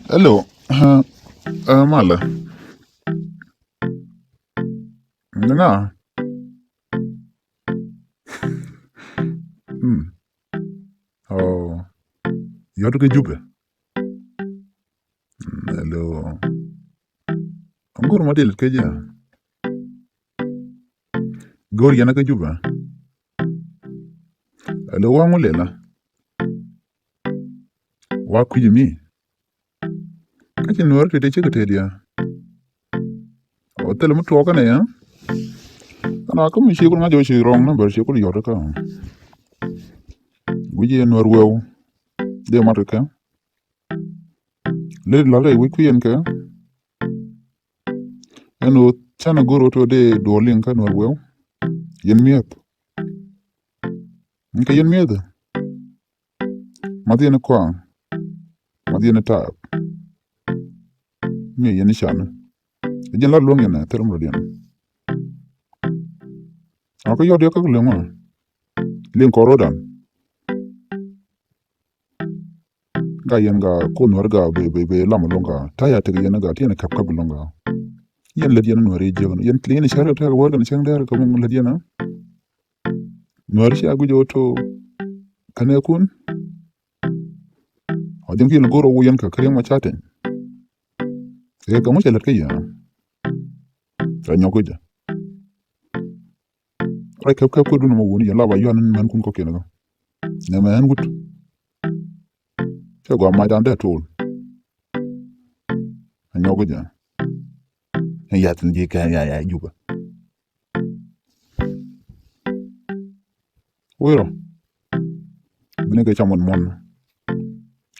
Hello, Mala. Nga. Hmm. Oh, you're the Juba. Hello. I'm going to model Kaja. Go yana ka Juba. Hello, Wangulela. Waku me. Kachi nuar te check it ya. O tell him to walk on ya. And I come she could not wrong number. She could your car. We ye nor well. De Marca. Little Lala, we queen ka. And Chana go to the door link and well. Yen me up. Nka yen me the. Madiana Kwang. Madiana Tab. Me yen Shana. Jen la long in a thermodian. Ako yo dia ka lema. Len korodan. Ga yen ga ko nor ga be lam longa. Taya te yen ga tiene kap kap longa. Yen le yen nor je yen clean shara ta ga worgan chang der ka mong le yen. Nor shi agu jo to kane kun. Odin ki ngoro wo yen ka kare ma chaten. E ka mo chele ke ya. Ka nyoko ja. Ai kap kap ko dun mo woni ya la ba yon man kun ko kenaga. Ne man gut. Che go ma dan de tol. Nyoko ja. Ya tin je ka ya juba. Wero. Bine ka chamon mon.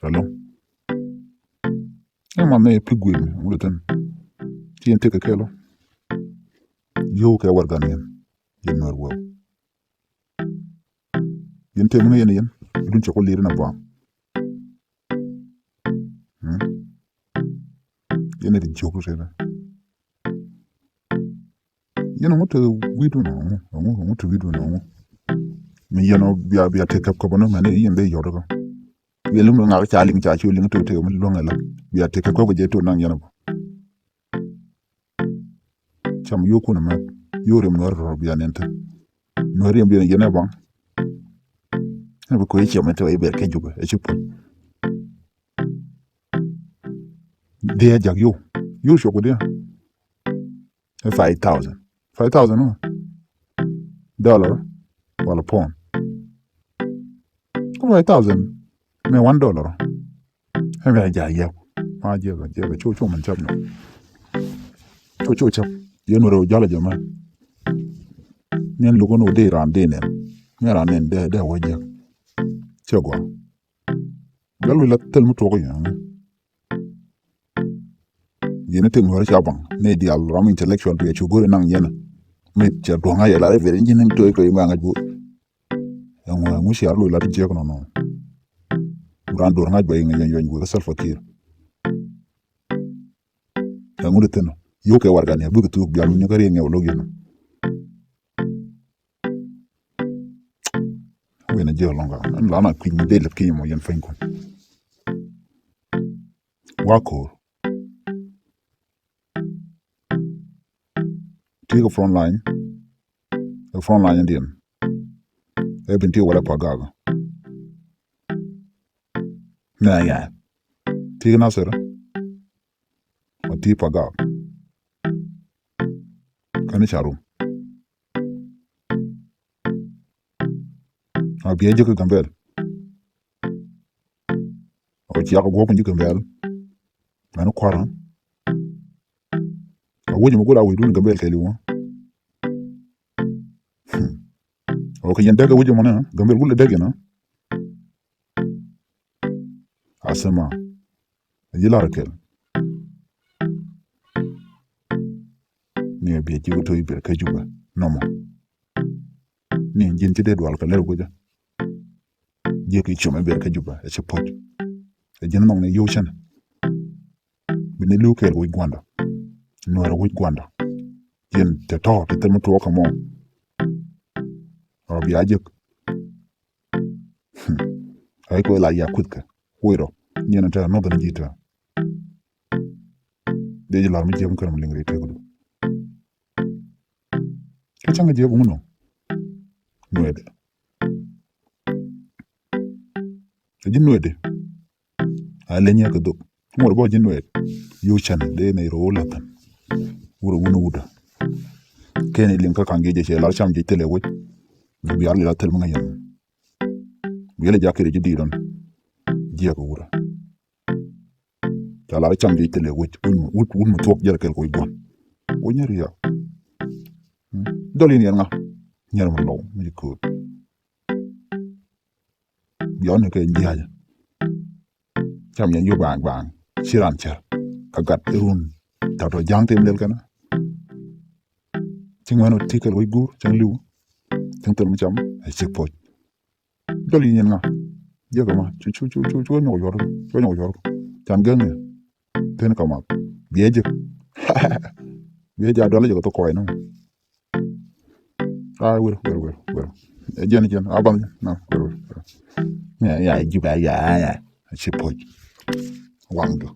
Hello. Ya man ne pigwe mi wulatan. Ti en te ka kelo. Yo ka wargan yen nor wo. Yen te mun yen dun ci ko liri na ba. Yen de jogo rena. Yen mo te widu no mo te widu no. Mi yeno biya te kap ko bono mane yen be yodo ko. Yelu mo ngal cha ling cha chu ling to te mo lo ngala. Biya te kap ko je to nang yeno. Cham yo ko na ma yore mo ro biya nenta. No rem biya yena ba. Ne ko yi chama to e ber ke juba e chupo. De jag yo. Yo shoko de. 5,000. 5,000 no. Dollar. Well, a pound. 5,000. Me $1. Hey, yeah. Ma jeba cho man chap no. Cho chap. Yen ro jala jama. Nyen lugo no de ran de ne. Me ran ne de waje. Chego. Galu la tel mu to ko ya. Yen te mo ra bang. Ne di al ram intellectual be chu gore nang yen. Me cha do nga ya la re nyen to ko ma nga bu. Yang mu shi arlo la je ko no. Ran do nga bay nga yon bu self fakir. Yang mu teno. Yo ke warga ne bu tu biam ñu ko re ngew lo gene. Wena je longa. An la na ku mi de le ki mo yen fañ ko. Wako. Take a front line. The front line Indian. Eben ti wala pagaga. Na ya. Take na sera. O ti pagaga. Kani charum. A biye je ko gambel. O ti ako go ko gambel. Manu kwara. A woji mo gola wi dun gambel keli wo. O ko yende ga woji mo na gambel gulle dege na. Asema. Yila rakel. Ni biye ji to ibe ka juba. Nomo. Ni jinti de dwal ka lew goja. Je ki chuma be ka juba e support. E jin nong ne yo chen. Bini lukel wi gwanda. Nuara wi gwanda. Yen te to te mo to ka mo. O biya je. Ay ko la ya kutka. Wiro. nyena ta no bana jita de ji lar mi jëm kanam lingre tegudu ke changa je bu no nuede ji nuede a lenya ka do mo bo ji nuede yo chan de ne ro la tan wuro wuno wuda kene lin ka kange je lar cham je tele wo bi yar la tel ma ngam bi le jakere ji diron je ko wura ta lar cham je tele wo wut mu tok jer kel koy bon o nyari ya dolin yen nga nyar mo law mi ko yon ke nyaaya cham yen yu bang bang siran cha ka gat run ta to jang tem lel kana tingano tikel way gur chang liw tang tel mi cham ay sik poj dolin yen nga je ko ma chu no yor chan geng ne ten ka ma bieje bieje adole je ko to koy no wer jen abang na wer ya juba ya sik poj wang do